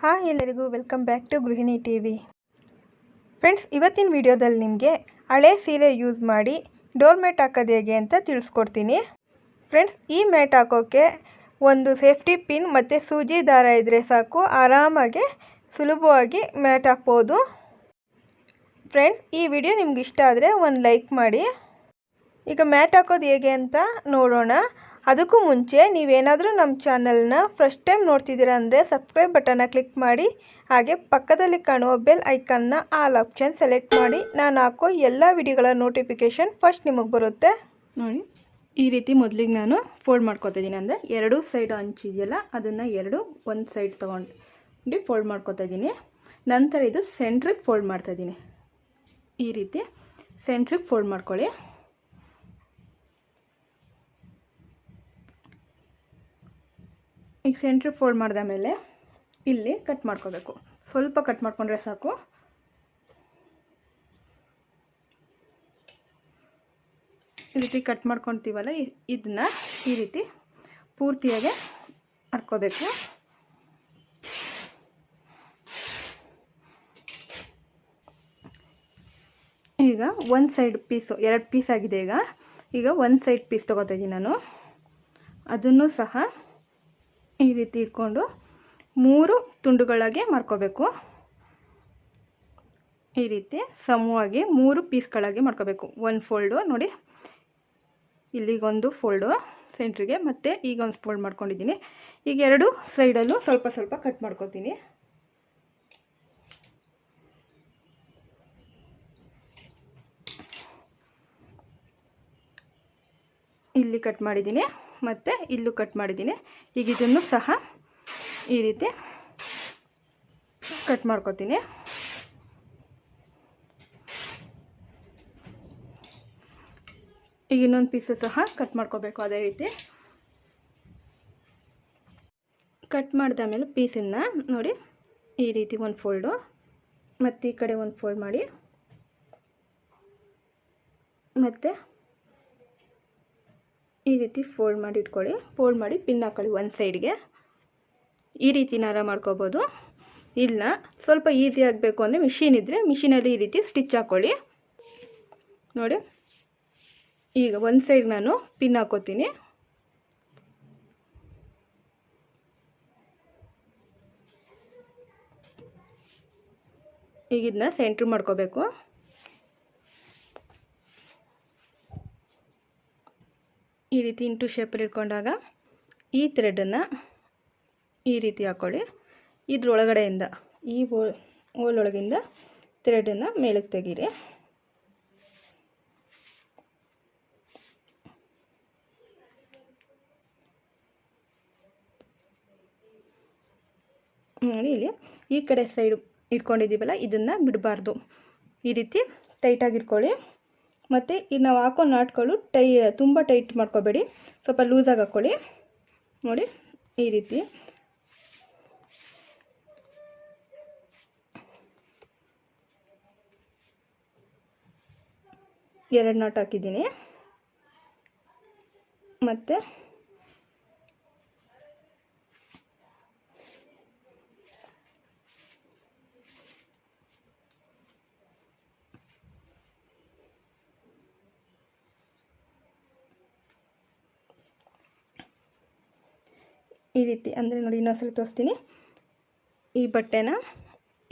Hi ಎಲ್ಲರಿಗೂ welcome back to ಗೃಹಿಣಿ TV friends, ಇವತ್ತಿನ ವಿಡಿಯೋದಲ್ಲಿ ನಿಮಗೆ ಹಳೆ ಸೀರೆ ಯೂಸ್ ಮಾಡಿ ಡೋರ್ ಮ್ಯಾಟ್ ಹಾಕೋದು ಹೇಗೆ ಅಂತ ತಿಳಿಸ್ಕೊಡ್ತೀನಿ. ಫ್ರೆಂಡ್ಸ್, ಈ ಮ್ಯಾಟ್ ಹಾಕೋಕ್ಕೆ ಒಂದು ಸೇಫ್ಟಿ ಪಿನ್ ಮತ್ತು ಸೂಜಿ ದಾರ ಇದ್ದರೆ ಸಾಕು, ಆರಾಮಾಗಿ ಸುಲಭವಾಗಿ ಮ್ಯಾಟ್ ಹಾಕ್ಬೋದು. ಫ್ರೆಂಡ್ಸ್, ಈ ವಿಡಿಯೋ ನಿಮ್ಗೆ ಇಷ್ಟ ಆದರೆ ಒಂದು ಲೈಕ್ ಮಾಡಿ. ಈಗ ಮ್ಯಾಟ್ ಹಾಕೋದು ಹೇಗೆ ಅಂತ ನೋಡೋಣ. ಅದಕ್ಕೂ ಮುಂಚೆ ನೀವೇನಾದರೂ ನಮ್ಮ ಚಾನಲ್ನ ಫಸ್ಟ್ ಟೈಮ್ ನೋಡ್ತಿದ್ದೀರಾ ಅಂದರೆ ಸಬ್ಸ್ಕ್ರೈಬ್ ಬಟನ್ನ ಕ್ಲಿಕ್ ಮಾಡಿ, ಹಾಗೆ ಪಕ್ಕದಲ್ಲಿ ಕಾಣುವ ಬೆಲ್ ಐಕನ್ನ ಆಲ್ ಆಪ್ಷನ್ ಸೆಲೆಕ್ಟ್ ಮಾಡಿ. ನಾನು ಹಾಕೋ ಎಲ್ಲ ವಿಡಿಯೋಗಳ ನೋಟಿಫಿಕೇಷನ್ ಫಸ್ಟ್ ನಿಮಗೆ ಬರುತ್ತೆ. ನೋಡಿ, ಈ ರೀತಿ ಮೊದಲಿಗೆ ನಾನು ಫೋಲ್ಡ್ ಮಾಡ್ಕೊತಿದ್ದೀನಿ. ಅಂದರೆ ಎರಡು ಸೈಡ್ ಹಂಚಿದೆಯಲ್ಲ ಅದನ್ನು ಒಂದು ಸೈಡ್ ತೊಗೊಂಡು ಫೋಲ್ಡ್ ಮಾಡ್ಕೊತಿದ್ದೀನಿ. ನಂತರ ಇದು ಸೆಂಟ್ರಿಗೆ ಫೋಲ್ಡ್ ಮಾಡ್ತಾಯಿದ್ದೀನಿ. ಈ ರೀತಿ ಸೆಂಟ್ರಿಗೆ ಫೋಲ್ಡ್ ಮಾಡ್ಕೊಳ್ಳಿ. ಈಗ ಸೆಂಟ್ರಿಗೆ ಫೋಲ್ಡ್ ಮಾಡಿದ ಮೇಲೆ ಇಲ್ಲಿ ಕಟ್ ಮಾಡ್ಕೋಬೇಕು. ಸ್ವಲ್ಪ ಕಟ್ ಮಾಡ್ಕೊಂಡ್ರೆ ಸಾಕು. ಈ ರೀತಿ ಕಟ್ ಮಾಡ್ಕೊತೀವಲ್ಲ, ಇದನ್ನ ಈ ರೀತಿ ಪೂರ್ತಿಯಾಗಿ ಹರ್ಕೋಬೇಕು. ಈಗ ಒಂದು ಸೈಡ್ ಪೀಸು, 2 ಪೀಸ್ ಆಗಿದೆ. ಈಗ ಒಂದು ಸೈಡ್ ಪೀಸ್ ತೊಗೋತಾಯಿದ್ದೀನಿ ನಾನು. ಅದನ್ನು ಸಹ ಈ ರೀತಿ ಇಟ್ಕೊಂಡು 3 ತುಂಡುಗಳಾಗಿ ಮಾಡ್ಕೋಬೇಕು. ಈ ರೀತಿ ಸಮವಾಗಿ 3 ಪೀಸ್ಗಳಾಗಿ ಮಾಡ್ಕೋಬೇಕು. ಒಂದು ಫೋಲ್ಡು ನೋಡಿ, ಇಲ್ಲಿಗೊಂದು ಫೋಲ್ಡು ಸೆಂಟ್ರಿಗೆ, ಮತ್ತು ಈಗ ಒಂದು ಫೋಲ್ಡ್ ಮಾಡ್ಕೊಂಡಿದ್ದೀನಿ. ಈಗ 2 ಸೈಡಲ್ಲೂ ಸ್ವಲ್ಪ ಸ್ವಲ್ಪ ಕಟ್ ಮಾಡ್ಕೊತೀನಿ. ಇಲ್ಲಿ ಕಟ್ ಮಾಡಿದ್ದೀನಿ ಮತ್ತು ಇಲ್ಲೂ ಕಟ್ ಮಾಡಿದ್ದೀನಿ. ಈಗ ಇದನ್ನು ಸಹ ಈ ರೀತಿ ಕಟ್ ಮಾಡ್ಕೊತೀನಿ. ಈಗ ಇನ್ನೊಂದು ಪೀಸು ಸಹ ಕಟ್ ಮಾಡ್ಕೋಬೇಕು. ಅದೇ ರೀತಿ ಕಟ್ ಮಾಡಿದಾದ್ಮೇಲೆ ಪೀಸನ್ನು ನೋಡಿ, ಈ ರೀತಿ ಒಂದು ಫೋಲ್ಡು ಮತ್ತು ಈ ಕಡೆ ಒಂದು ಫೋಲ್ಡ್ ಮಾಡಿ, ಮತ್ತು ಈ ರೀತಿ ಫೋಲ್ಡ್ ಮಾಡಿ ಇಟ್ಕೊಳ್ಳಿ. ಫೋಲ್ಡ್ ಮಾಡಿ ಪಿನ್ ಹಾಕೊಳ್ಳಿ ಒಂದು ಸೈಡ್ಗೆ. ಈ ರೀತಿ ನಾರ ಮಾಡ್ಕೋಬೋದು. ಇಲ್ಲ ಸ್ವಲ್ಪ ಈಸಿ ಆಗಬೇಕು ಅಂದರೆ ಮಿಷಿನ್ ಇದ್ದರೆ ಮಿಷಿನಲ್ಲಿ ಈ ರೀತಿ ಸ್ಟಿಚ್ ಹಾಕ್ಕೊಳ್ಳಿ. ನೋಡಿ, ಈಗ ಒಂದು ಸೈಡ್ ನಾನು ಪಿನ್ ಹಾಕೋತೀನಿ. ಈಗ ಇದನ್ನ ಸೆಂಟ್ರ್ ಮಾಡ್ಕೋಬೇಕು. ಈ ರೀತಿ ಇಂಟು ಶೇಪಲ್ಲಿ ಇಟ್ಕೊಂಡಾಗ ಈ ಥ್ರೆಡನ್ನು ಈ ರೀತಿ ಹಾಕ್ಕೊಳ್ಳಿ. ಇದ್ರೊಳಗಡೆಯಿಂದ ಈ ಹೋಲೊಳಗಿಂದ ಥ್ರೆಡನ್ನು ಮೇಲಕ್ಕೆ ತೆಗೀರಿ. ನೋಡಿ, ಇಲ್ಲಿ ಈ ಕಡೆ ಸೈಡ್ ಇಟ್ಕೊಂಡಿದ್ದೀವಲ್ಲ, ಇದನ್ನು ಬಿಡಬಾರ್ದು. ಈ ರೀತಿ ಟೈಟಾಗಿ ಇಟ್ಕೊಳ್ಳಿ. ಮತ್ತು ಈಗ ನಾವು ಹಾಕೋ ನಾಟ್ಗಳು ತುಂಬ ಟೈಟ್ ಮಾಡ್ಕೋಬೇಡಿ, ಸ್ವಲ್ಪ ಲೂಸಾಗಿ ಹಾಕ್ಕೊಳ್ಳಿ. ನೋಡಿ, ಈ ರೀತಿ ಎರಡು ನಾಟ್ ಹಾಕಿದ್ದೀನಿ. ಮತ್ತು ಈ ರೀತಿ, ಅಂದರೆ ನೋಡಿ ಇನ್ನೊಂದ್ಸಲ ತೋರಿಸ್ತೀನಿ. ಈ ಬಟ್ಟೆನ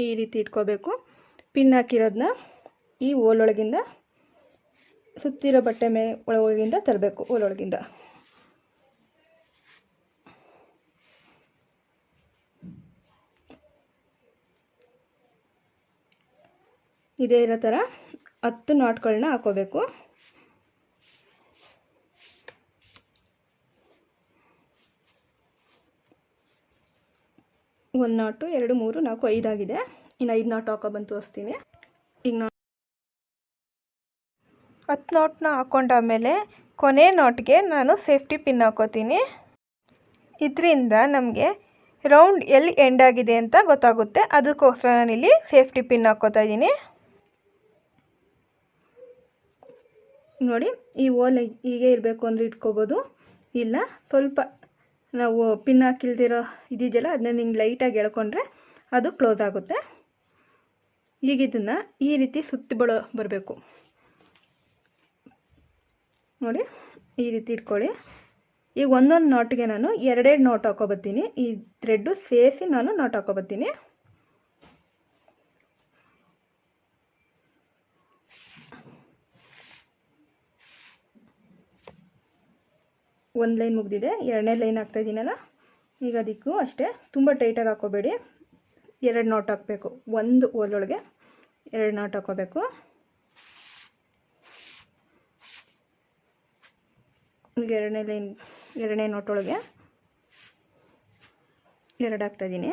ಈ ರೀತಿ ಇಟ್ಕೋಬೇಕು. ಪಿನ್ ಹಾಕಿರೋದನ್ನ ಈ ಹೋಲೊಳಗಿಂದ ಸುತ್ತಿರೋ ಬಟ್ಟೆ ಒಳಗಿಂದ ತರಬೇಕು. ಹೋಲೊಳಗಿಂದ ಇದೇ ಇರೋ ಥರ 10 ನಾಟ್ಗಳನ್ನ ಹಾಕೋಬೇಕು. ಒಂದು ನಾಟು, 2, 3, 4, 5 ಆಗಿದೆ. ಇನ್ನು 5 ನಾಟು ಹಾಕೊಬಂದು ತೋರಿಸ್ತೀನಿ. ಈಗ 10 ನಾಟ್ನ ಹಾಕೊಂಡಾದ್ಮೇಲೆ ಕೊನೆ ನಾಟ್ಗೆ ನಾನು ಸೇಫ್ಟಿ ಪಿನ್ ಹಾಕೋತೀನಿ. ಇದರಿಂದ ನಮಗೆ ರೌಂಡ್ ಎಲ್ಲಿ ಎಂಡ್ ಆಗಿದೆ ಅಂತ ಗೊತ್ತಾಗುತ್ತೆ. ಅದಕ್ಕೋಸ್ಕರ ನಾನಿಲ್ಲಿ ಸೇಫ್ಟಿ ಪಿನ್ ಹಾಕೋತಾ ಇದ್ದೀನಿ. ನೋಡಿ, ಈ ಹೋಲ್ ಹೀಗೆ ಇರಬೇಕು ಅಂದರೆ ಇಟ್ಕೋಬೋದು. ಇಲ್ಲ ಸ್ವಲ್ಪ ನಾವು ಪಿನ್ ಹಾಕಿಲ್ದಿರೋ ಇದಿದೆಯಲ್ಲ, ಅದನ್ನ ಹಿಂಗೆ ಲೈಟಾಗಿ ಎಳ್ಕೊಂಡ್ರೆ ಅದು ಕ್ಲೋಸ್ ಆಗುತ್ತೆ. ಈಗ ಇದನ್ನು ಈ ರೀತಿ ಸುತ್ತಿ ಬರಬೇಕು ನೋಡಿ, ಈ ರೀತಿ ಇಟ್ಕೊಳ್ಳಿ. ಈಗ ಒಂದೊಂದು ನಾಟಿಗೆ ನಾನು ಎರಡೆರಡು ನಾಟ್ ಹಾಕೊಬತ್ತೀನಿ. ಈ ಥ್ರೆಡ್ಡು ಸೇರಿಸಿ ನಾನು ನಾಟ್ ಹಾಕೊಬತ್ತೀನಿ. ಒಂದು ಲೈನ್ ಮುಗಿದಿದೆ, ಎರಡನೇ ಲೈನ್ ಹಾಕ್ತಾಯಿದ್ದೀನಲ್ಲ. ಈಗ ಅದಕ್ಕೂ ಅಷ್ಟೇ ತುಂಬ ಟೈಟಾಗಿ ಹಾಕೋಬೇಡಿ, ಎರಡು ನಾಟ್ ಹಾಕಬೇಕು. ಒಂದು ಹೋಲೊಳಗೆ ಎರಡು ನಾಟ್ ಹಾಕೋಬೇಕು. ಈಗ ಎರಡನೇ ನಾಟ್ ಒಳಗೆ ಎರಡು ಹಾಕ್ತಾಯಿದ್ದೀನಿ.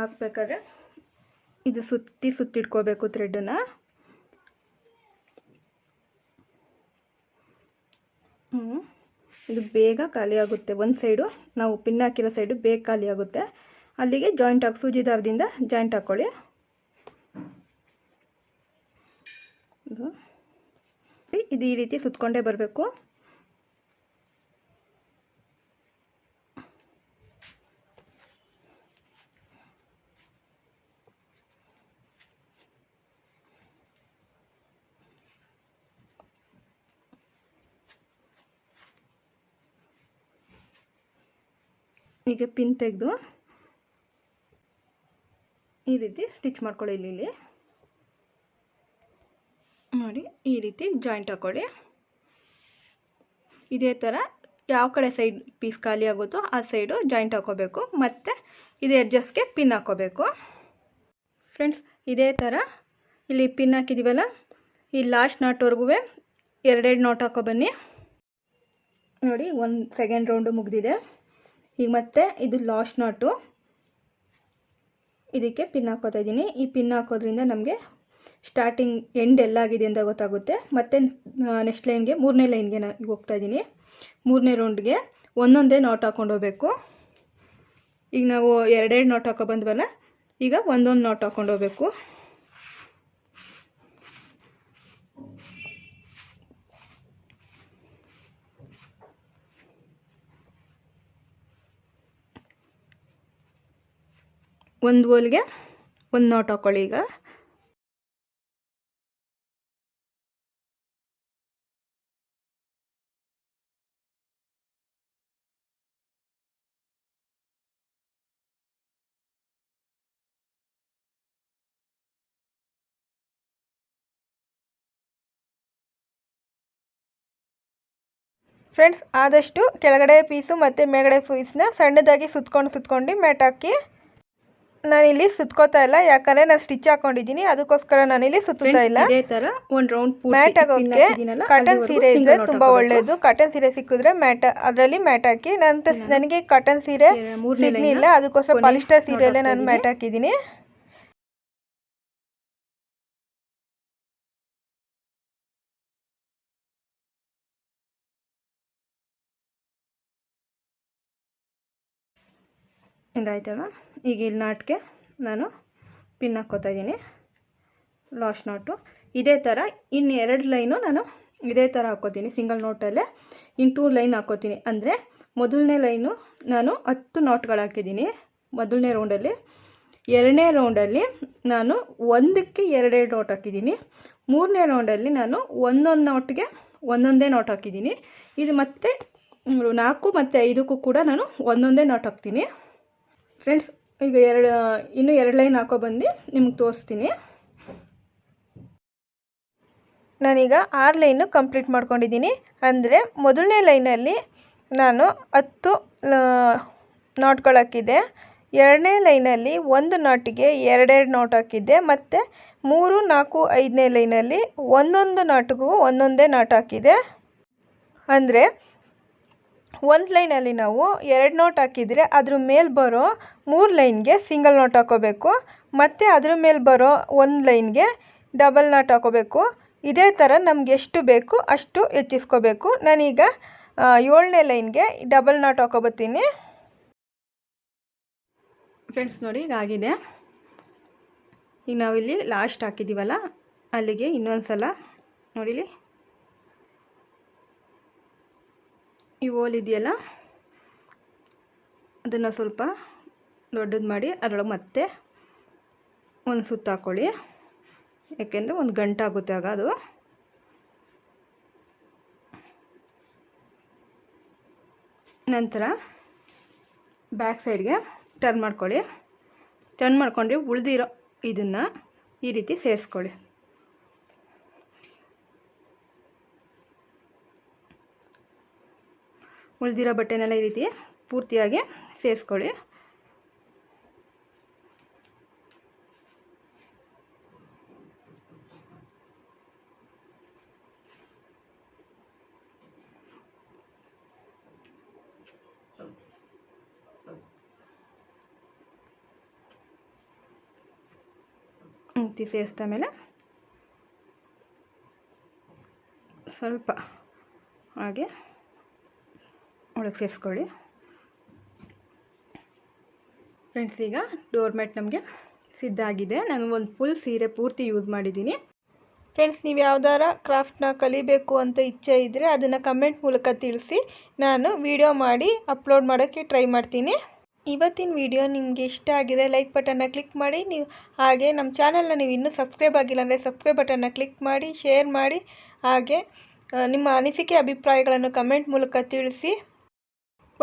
ಹಾಕ್ಬೇಕಾದ್ರೆ ಇದು ಸುತ್ತಿಟ್ಕೋಬೇಕು ಥ್ರೆಡ್ಡನ್ನು. ಇದು ಬೇಗ ಖಾಲಿ ಆಗುತ್ತೆ. ಒಂದು ಸೈಡು ನಾವು ಪಿನ್ ಹಾಕಿರೋ ಸೈಡು ಬೇಗ ಖಾಲಿ ಆಗುತ್ತೆ. ಅಲ್ಲಿಗೆ ಜಾಯಿಂಟ್ ಹಾಕಿ ಸೂಜಿ ದಾರದಿಂದ ಜಾಯಿಂಟ್ ಹಾಕ್ಕೊಳ್ಳಿ. ಇದು ಈ ರೀತಿ ಸುತ್ಕೊಂಡೇ ಬರಬೇಕು. ಈಗ ಪಿನ್ ತೆಗೆದು ಈ ರೀತಿ ಸ್ಟಿಚ್ ಮಾಡ್ಕೊಳ್ಳಿ. ಇಲ್ಲಿ ನೋಡಿ, ಈ ರೀತಿ ಜಾಯಿಂಟ್ ಹಾಕ್ಕೊಳ್ಳಿ. ಇದೇ ಥರ ಯಾವ ಕಡೆ ಸೈಡ್ ಪೀಸ್ ಖಾಲಿ ಆಗುತ್ತೋ ಆ ಸೈಡು ಜಾಯಿಂಟ್ ಹಾಕೋಬೇಕು. ಮತ್ತು ಇದು ಎಡ್ಜಸ್ಗೆ ಪಿನ್ ಹಾಕೋಬೇಕು. ಫ್ರೆಂಡ್ಸ್, ಇದೇ ಥರ ಇಲ್ಲಿ ಪಿನ್ ಹಾಕಿದ್ದೀವಲ್ಲ, ಈ ಲಾಸ್ಟ್ ನಾಟ್ವರೆಗೂ ಎರಡೆರಡು ನಾಟ್ ಹಾಕೊಬನ್ನಿ. ನೋಡಿ, ಒಂದು ಸೆಕೆಂಡ್ ರೌಂಡು ಮುಗಿದಿದೆ. ಈಗ ಮತ್ತೆ ಇದು ಲಾಸ್ಟ್ ನಾಟು, ಇದಕ್ಕೆ ಪಿನ್ ಹಾಕೋತಾ ಇದ್ದೀನಿ. ಈ ಪಿನ್ ಹಾಕೋದ್ರಿಂದ ನಮಗೆ ಸ್ಟಾರ್ಟಿಂಗ್ ಎಂಡ್ ಎಲ್ಲಾಗಿದೆ ಅಂತ ಗೊತ್ತಾಗುತ್ತೆ. ಮತ್ತು ನೆಕ್ಸ್ಟ್ ಲೈನ್ಗೆ, ಮೂರನೇ ಲೈನ್ಗೆ ನಾನು ಹೋಗ್ತಾ ಇದ್ದೀನಿ. ಮೂರನೇ ರೌಂಡ್ಗೆ ಒಂದೊಂದೇ ನಾಟ್ ಹಾಕ್ಕೊಂಡು ಹೋಗಬೇಕು. ಈಗ ನಾವು ಎರಡೆರಡು ನಾಟ್ ಹಾಕೋ ಬಂದ್ವಲ್ಲ, ಈಗ ಒಂದೊಂದು ನಾಟ್ ಹಾಕ್ಕೊಂಡು ಹೋಗಬೇಕು. ಒಂದು ಹೋಲ್ಗೆ ಒಂದು ನಾಟ್ ಹಾಕ್ಕೊಳ್ಳಿ. ಈಗ ಫ್ರೆಂಡ್ಸ್, ಆದಷ್ಟು ಕೆಳಗಡೆ ಪೀಸು ಮತ್ತು ಮೇಲ್ಗಡೆ ಪೀಸ್ನ ಸಣ್ಣದಾಗಿ ಸುತ್ಕೊಂಡು ಮ್ಯಾಟ್ ಹಾಕಿ. ನಾನಿಲ್ಲಿ ಸುತ್ಕೋತಾ ಇಲ್ಲ, ಯಾಕಂದರೆ ನಾನು ಸ್ಟಿಚ್ ಹಾಕೊಂಡಿದ್ದೀನಿ, ಅದಕ್ಕೋಸ್ಕರ ನಾನಿಲ್ಲಿ ಸುತ್ತಾ ಇಲ್ಲ. ಇದೇ ಥರ ಒಂದು ರೌಂಡ್ ಮ್ಯಾಟ್ ಹಾಕೋಕ್ಕೆ ಕಾಟನ್ ಸೀರೆ ಇದ್ದರೆ ತುಂಬ ಒಳ್ಳೆಯದು. ಕಾಟನ್ ಸೀರೆ ಸಿಕ್ಕಿದ್ರೆ ಅದರಲ್ಲಿ ಮ್ಯಾಟ್ ಹಾಕಿ. ನನಗೆ ಕಾಟನ್ ಸೀರೆ ಸಿಗಲಿಲ್ಲ, ಅದಕ್ಕೋಸ್ಕರ ಪಾಲಿಸ್ಟರ್ ಸೀರೆಯಲ್ಲೇ ನಾನು ಮ್ಯಾಟ್ ಹಾಕಿದ್ದೀನಿ. ಹಿಂಗಾಯ್ತಲ್ಲ. ಈಗ ಇಲ್ಲಿ ನಾಟ್ಗೆ ನಾನು ಪಿನ್ ಹಾಕ್ಕೋತಾ ಇದ್ದೀನಿ, ಲಾಸ್ಟ್ ನಾಟು. ಇದೇ ಥರ ಇನ್ನು ಎರಡು ಲೈನು ನಾನು ಇದೇ ಥರ ಹಾಕ್ಕೋತೀನಿ. ಸಿಂಗಲ್ ನೋಟಲ್ಲೇ ಇನ್ನು 2 ಲೈನ್ ಹಾಕ್ಕೋತೀನಿ. ಅಂದರೆ ಮೊದಲನೇ ಲೈನು ನಾನು 10 ನಾಟ್ಗಳು ಹಾಕಿದ್ದೀನಿ ಮೊದಲನೇ ರೌಂಡಲ್ಲಿ. ಎರಡನೇ ರೌಂಡಲ್ಲಿ ನಾನು ಒಂದಕ್ಕೆ ಎರಡೆರಡು ನಾಟ್ ಹಾಕಿದ್ದೀನಿ. ಮೂರನೇ ರೌಂಡಲ್ಲಿ ನಾನು ಒಂದೊಂದು ನಾಟ್ಗೆ ಒಂದೊಂದೇ ನಾಟ್ ಹಾಕಿದ್ದೀನಿ. ಇದು ಮತ್ತೆ 4 ಮತ್ತು 5ಕ್ಕೂ ಕೂಡ ನಾನು ಒಂದೊಂದೇ ನಾಟ್ ಹಾಕ್ತೀನಿ. ಫ್ರೆಂಡ್ಸ್, ಈಗ ಇನ್ನೂ 2 ಲೈನ್ ಹಾಕೊಬಂದು ನಿಮ್ಗೆ ತೋರಿಸ್ತೀನಿ. ನಾನೀಗ 6 ಲೈನು ಕಂಪ್ಲೀಟ್ ಮಾಡ್ಕೊಂಡಿದ್ದೀನಿ. ಅಂದರೆ ಮೊದಲನೇ ಲೈನಲ್ಲಿ ನಾನು 10 ನಾಟ್ಗಳು ಹಾಕಿದ್ದೆ. ಎರಡನೇ ಲೈನಲ್ಲಿ ಒಂದು ನಾಟಿಗೆ ಎರಡೆರಡು ನಾಟ್ ಹಾಕಿದ್ದೆ. ಮತ್ತು 3, 4, 5ನೇ ಲೈನಲ್ಲಿ ಒಂದೊಂದು ನಾಟಿಗೂ ಒಂದೊಂದೇ ನಾಟ್ ಹಾಕಿದೆ. ಅಂದರೆ ಒಂದು ಲೈನಲ್ಲಿ ನಾವು 2 ನಾಟ್ ಹಾಕಿದರೆ ಅದ್ರ ಮೇಲೆ ಬರೋ 3 ಲೈನ್ಗೆ ಸಿಂಗಲ್ ನಾಟ್ ಹಾಕೋಬೇಕು. ಮತ್ತು ಅದ್ರ ಮೇಲೆ ಬರೋ 1 ಲೈನ್ಗೆ ಡಬಲ್ ನಾಟ್ ಹಾಕೋಬೇಕು. ಇದೇ ಥರ ನಮ್ಗೆ ಎಷ್ಟು ಬೇಕು ಅಷ್ಟು ಹೆಚ್ಚಿಸ್ಕೋಬೇಕು. ನಾನೀಗ 7ನೇ ಲೈನ್ಗೆ ಡಬಲ್ ನಾಟ್ ಹಾಕೋಬತ್ತೀನಿ. ಫ್ರೆಂಡ್ಸ್ ನೋಡಿ, ಈಗ ಆಗಿದೆ. ಈಗ ನಾವಿಲ್ಲಿ ಲಾಸ್ಟ್ ಹಾಕಿದ್ದೀವಲ್ಲ ಅಲ್ಲಿಗೆ ಇನ್ನೊಂದು ಸಲ ನೋಡಿಲಿ ಈ ಹೋಲ್ ಇದೆಯಲ್ಲ ಅದನ್ನು ಸ್ವಲ್ಪ ದೊಡ್ಡದು ಮಾಡಿ ಅದರೊಳಗೆ ಮತ್ತೆ ಒಂದು ಸುತ್ತು ಹಾಕ್ಕೊಳ್ಳಿ, ಯಾಕೆಂದರೆ ಒಂದು ಗಂಟಾಗುತ್ತೆ ಆಗ ಅದು. ನಂತರ ಬ್ಯಾಕ್ ಸೈಡ್ಗೆ ಟರ್ನ್ ಮಾಡ್ಕೊಳ್ಳಿ. ಟರ್ನ್ ಮಾಡ್ಕೊಂಡು ಉಳಿದಿರೋ ಇದನ್ನು ಈ ರೀತಿ ಸೇರಿಸ್ಕೊಳ್ಳಿ. ಉಳಿದಿರೋ ಬಟ್ಟೆನೆಲ್ಲ ಈ ರೀತಿ ಪೂರ್ತಿಯಾಗಿ ಸೇರಿಸ್ಕೊಳ್ಳಿ. ಸೇರಿಸಿದ ಮೇಲೆ ಸ್ವಲ್ಪ ಹಾಗೆ ಒಳಗೆ ಸೇರಿಸ್ಕೊಳ್ಳಿ. ಫ್ರೆಂಡ್ಸ್, ಈಗ ಡೋರ್ ಮ್ಯಾಟ್ ನಮಗೆ ಸಿದ್ಧ ಆಗಿದೆ. ನಾನು ಒಂದು ಫುಲ್ ಸೀರೆ ಪೂರ್ತಿ ಯೂಸ್ ಮಾಡಿದ್ದೀನಿ. ಫ್ರೆಂಡ್ಸ್, ನೀವು ಯಾವ್ದಾರ ಕ್ರಾಫ್ಟ್ನ ಕಲಿಬೇಕು ಅಂತ ಇಚ್ಛೆ ಇದ್ದರೆ ಅದನ್ನು ಕಮೆಂಟ್ ಮೂಲಕ ತಿಳಿಸಿ, ನಾನು ವಿಡಿಯೋ ಮಾಡಿ ಅಪ್ಲೋಡ್ ಮಾಡೋಕ್ಕೆ ಟ್ರೈ ಮಾಡ್ತೀನಿ. ಇವತ್ತಿನ ವಿಡಿಯೋ ನಿಮಗೆ ಇಷ್ಟ ಆಗಿದೆ ಲೈಕ್ ಬಟನ್ನ ಕ್ಲಿಕ್ ಮಾಡಿ. ನೀವು ಹಾಗೆ ನಮ್ಮ ಚಾನಲ್ನ ನೀವು ಇನ್ನೂ ಸಬ್ಸ್ಕ್ರೈಬ್ ಆಗಿಲ್ಲ ಅಂದರೆ ಸಬ್ಸ್ಕ್ರೈಬ್ ಬಟನ್ನ ಕ್ಲಿಕ್ ಮಾಡಿ, ಶೇರ್ ಮಾಡಿ, ಹಾಗೆ ನಿಮ್ಮ ಅನಿಸಿಕೆ ಅಭಿಪ್ರಾಯಗಳನ್ನು ಕಮೆಂಟ್ ಮೂಲಕ ತಿಳಿಸಿ.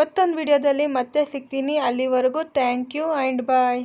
ಮತ್ತೊಂದು ವಿಡಿಯೋದಲ್ಲಿ ಮತ್ತೆ ಸಿಗ್ತೀನಿ. ಅಲ್ಲಿವರೆಗೂ ಥ್ಯಾಂಕ್ ಯು ಆ್ಯಂಡ್ ಬಾಯ್.